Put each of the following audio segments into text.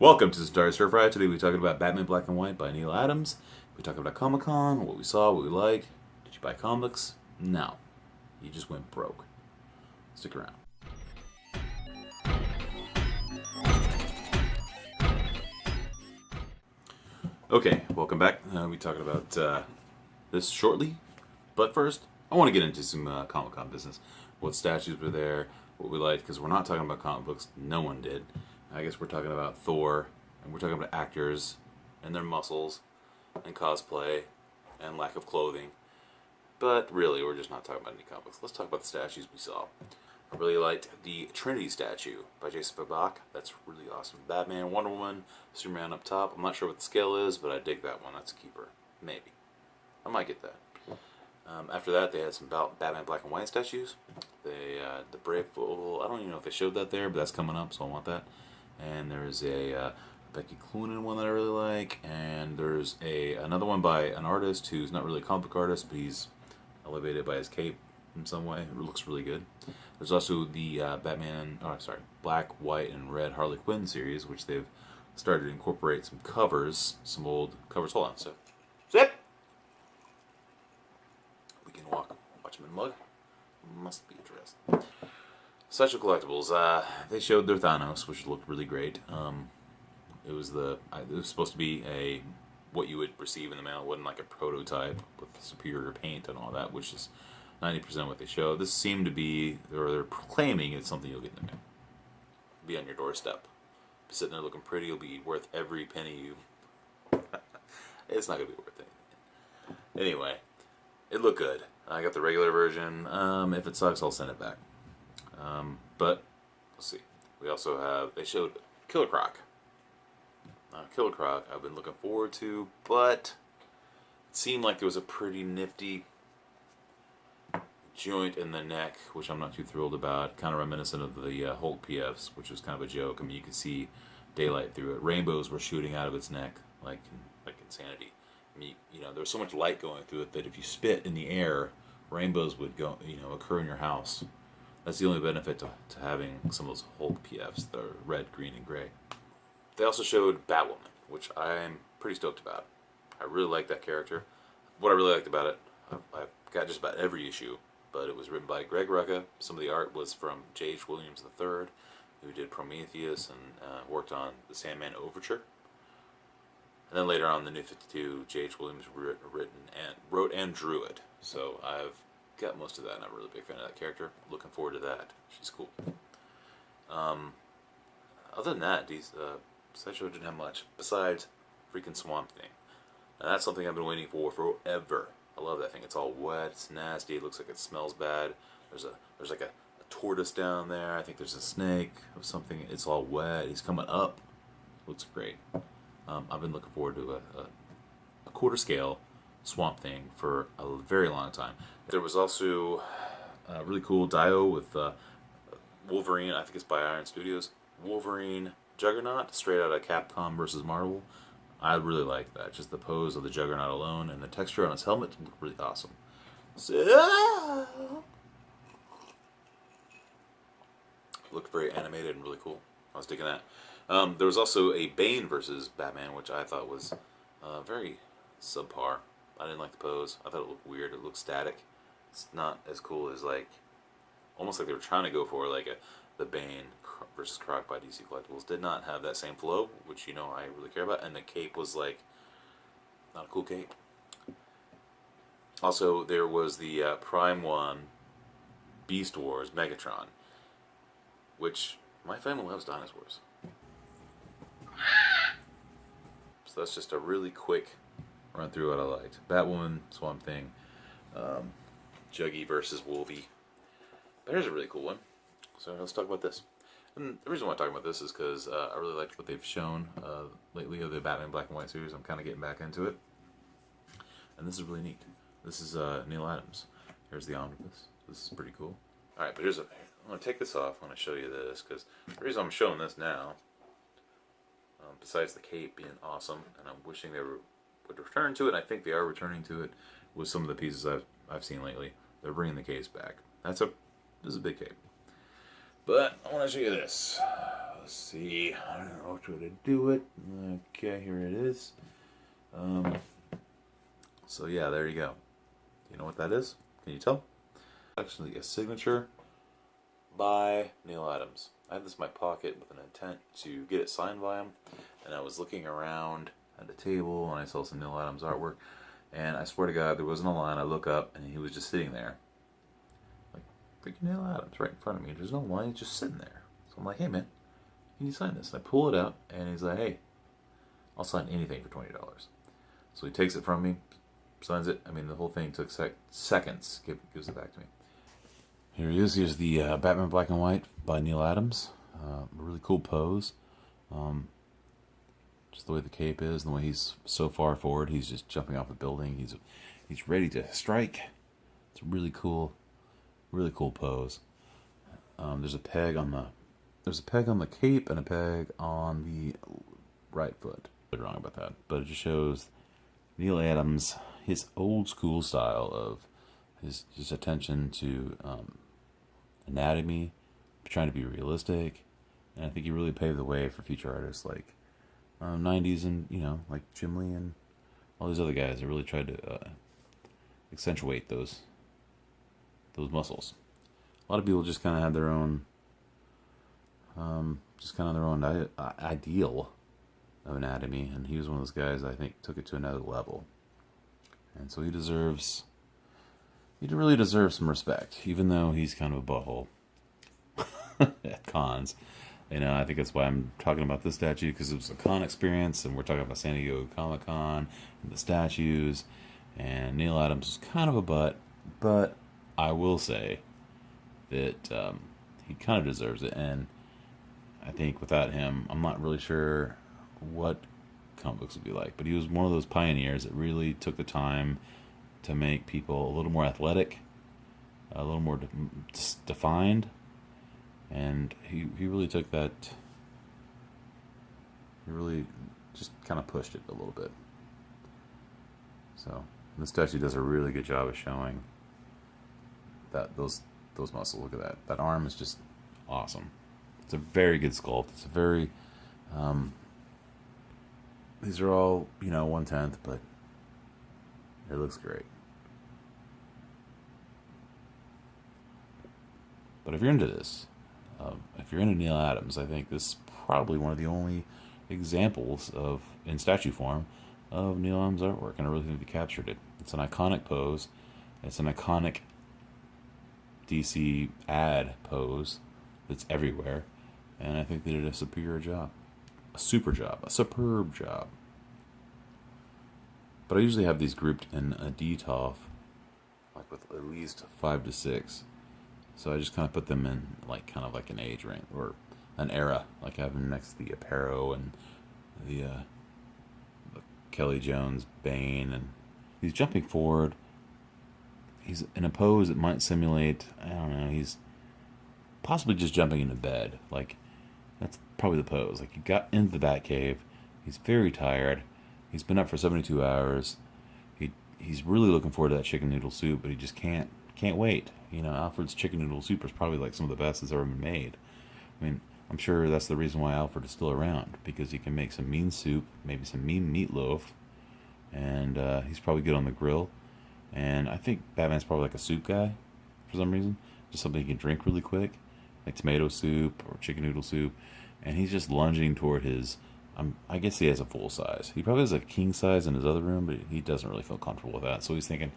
Welcome to Star Fry. Today we're talking about Batman Black and White by Neal Adams. We're talking about Comic-Con, what we saw, what we like. Did you buy comics? No. You just went broke. Stick around. Okay, welcome back. We're talking about this shortly. But first, I want to get into some Comic-Con business. What statues were there, what we liked, because we're not talking about comic books. No one did. I guess we're talking about Thor, and we're talking about actors and their muscles and cosplay and lack of clothing. But really, we're just not talking about any comic books. Let's talk about the statues we saw. I really liked the Trinity statue by Jason Fabak. That's really awesome. Batman, Wonder Woman, Superman up top. I'm not sure what the scale is, but I dig that one. That's a keeper. Maybe. I might get that. After that, they had some Batman Black and White statues. The Brave, I don't even know if they showed that there, but that's coming up, so I want that. And there's a Becky Cloonan one that I really like, and there's another one by an artist who's not really a comic book artist, but he's elevated by his cape in some way. It looks really good. There's also the Black, White, and Red Harley Quinn series, which they've started to incorporate some covers, some old covers. Hold on, so zip. We can watch them in mug. Must be addressed. Special collectibles. They showed their Thanos, which looked really great. It was supposed to be what you would receive in the mail. It wasn't like a prototype with superior paint and all that, which is 90% what they showed. This seemed to be, or they're claiming it's something you'll get in the mail. Be on your doorstep. Be sitting there looking pretty. You'll be worth every penny you. It's not gonna be worth anything. Anyway, it looked good. I got the regular version. If it sucks, I'll send it back. But let's see. We also they showed Killer Croc. Killer Croc I've been looking forward to, but it seemed like there was a pretty nifty joint in the neck, which I'm not too thrilled about. Kind of reminiscent of the Hulk PFs, which was kind of a joke. I mean, you could see daylight through it. Rainbows were shooting out of its neck, like insanity. I mean, there was so much light going through it that if you spit in the air, rainbows would occur in your house. That's the only benefit to having some of those Hulk PFs, the red, green, and gray. They also showed Batwoman, which I'm pretty stoked about. I really like that character. What I really liked about it, I've got just about every issue, but it was written by Greg Rucka. Some of the art was from J.H. Williams III, who did Prometheus and worked on the Sandman Overture. And then later on, the New 52, J.H. Williams wrote and drew it. So I've got most of that, and I'm a really big fan of that character. Looking forward to that. She's cool. Other than that, Sideshow didn't have much besides freaking Swamp Thing. And that's something I've been waiting for forever. I love that thing. It's all wet. It's nasty. It looks like it smells bad. There's like a tortoise down there. I think there's a snake or something. It's all wet. He's coming up. Looks great. I've been looking forward to a quarter scale Swamp Thing for a very long time. There was also a really cool Dio with Wolverine. I think it's by Iron Studios. Wolverine Juggernaut, straight out of Capcom versus Marvel. I really like that. Just the pose of the Juggernaut alone and the texture on his helmet looked really awesome. So, looked very animated and really cool. I was digging that. There was also a Bane versus Batman, which I thought was very subpar. I didn't like the pose. I thought it looked weird. It looked static. It's not as cool as almost like they were trying to go for the Bane versus Croc by DC Collectibles. Did not have that same flow, which I really care about. And the cape was not a cool cape. Also, there was the Prime 1 Beast Wars Megatron, which my family loves dinosaurs. So that's just a really quick run through what I liked. Batwoman, Swamp Thing, Juggy versus Wolvie. But here's a really cool one. So let's talk about this. And the reason why I'm talking about this is because I really liked what they've shown lately of the Batman Black and White series. I'm kind of getting back into it. And this is really neat. This is Neal Adams. Here's the omnibus. This is pretty cool. Alright, but I'm going to take this off. I'm going to show you this, because the reason I'm showing this now, besides the cape being awesome, and I'm wishing they would return to it, and I think they are returning to it, with some of the pieces I've seen lately. They're bringing the case back. This is a big cape. But I want to show you this. Let's see. I don't know which way to do it. Okay, here it is. So yeah, there you go. You know what that is? Can you tell? Actually, a signature by Neal Adams. I had this in my pocket with an intent to get it signed by him, and I was looking around at the table and I saw some Neal Adams artwork, and I swear to God, there wasn't a line. I look up and he was just sitting there, like freaking Neal Adams right in front of me. There's no line. He's just sitting there. So I'm like, hey man, can you sign this? And I pull it out, and he's like, hey, I'll sign anything for $20. So he takes it from me, signs it. I mean, the whole thing took seconds. Gives it back to me. Here he is. Here's the Batman Black and White by Neal Adams. A really cool pose. Just the way the cape is, and the way he's so far forward. He's just jumping off a building. He's ready to strike. It's a really cool pose. There's a peg on the cape and a peg on the right foot. I'm wrong about that, but it just shows Neal Adams, his old school style of his attention to anatomy, trying to be realistic, and I think he really paved the way for future artists like 90s and like Jim Lee and all these other guys that really tried to accentuate those muscles. A lot of people just kind of had their own, ideal of anatomy, and he was one of those guys I think took it to another level, and so he really deserves some respect, even though he's kind of a butthole at cons. I think that's why I'm talking about this statue, because it was a con experience, and we're talking about San Diego Comic-Con and the statues, and Neal Adams is kind of a butt, but I will say that he kind of deserves it, and I think without him, I'm not really sure what comic books would be like, but he was one of those pioneers that really took the time to make people a little more athletic, a little more defined, and he really took that, he really just kind of pushed it a little bit. So this statue does a really good job of showing that those muscles. Look at that. That arm is just awesome. It's a very good sculpt. It's a very these are all 1/10, but it looks great. But if you're into this, if you're into Neal Adams, I think this is probably one of the only examples in statue form of Neal Adams artwork, and I really think they captured it. It's an iconic pose. It's an iconic DC ad pose that's everywhere, and I think they did a superb job. But I usually have these grouped in a DTOF, like with at least 5 to 6. So I just kind of put them in kind of like an age range or an era, like I have them next to the Aparo and the Kelly Jones Bane, and he's jumping forward. He's in a pose that might simulate, I don't know, he's possibly just jumping into bed. Like, that's probably the pose. Like, he got into the Batcave. He's very tired. He's been up for 72 hours. He's really looking forward to that chicken noodle soup, but he just can't wait. Alfred's chicken noodle soup is probably like some of the best that's ever been made. I mean, I'm sure that's the reason why Alfred is still around, because he can make some mean soup, maybe some mean meatloaf, and he's probably good on the grill. And I think Batman's probably like a soup guy for some reason, just something he can drink really quick, like tomato soup or chicken noodle soup. And he's just lunging toward his, I guess he has a full size. He probably has a king size in his other room, but he doesn't really feel comfortable with that. So he's thinking,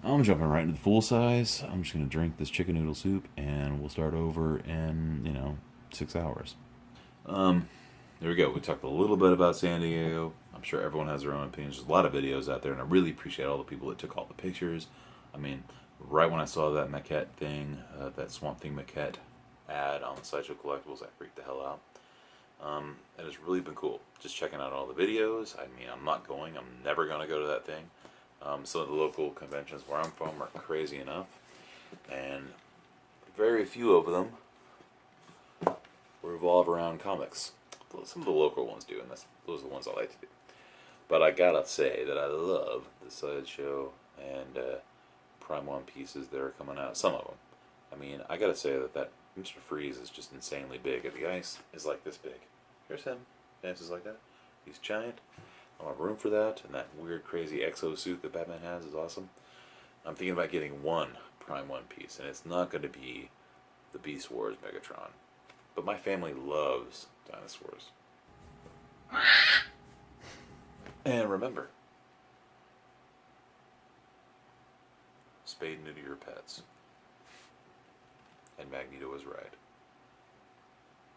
I'm jumping right into the full size. I'm just going to drink this chicken noodle soup, and we'll start over in, 6 hours. There we go. We talked a little bit about San Diego. I'm sure everyone has their own opinions. There's a lot of videos out there, and I really appreciate all the people that took all the pictures. I mean, right when I saw that Maquette thing, that Swamp Thing Maquette ad on the Sideshow Collectibles, I freaked the hell out. And it's really been cool. Just checking out all the videos. I mean, I'm never going to go to that thing. Some of the local conventions where I'm from are crazy enough, and very few of them revolve around comics. Some of the local ones do, and those are the ones I like to do. But I gotta say that I love the Sideshow and Prime One pieces that are coming out. Some of them. I mean, I gotta say that Mr. Freeze is just insanely big. The guy is like this big. Here's him. Dances like that. He's giant. I don't have room for that. And that weird, crazy exo suit that Batman has is awesome. I'm thinking about getting one Prime One piece, and it's not going to be the Beast Wars Megatron. But my family loves dinosaurs. And remember, spade neuter your pets. And Magneto is right.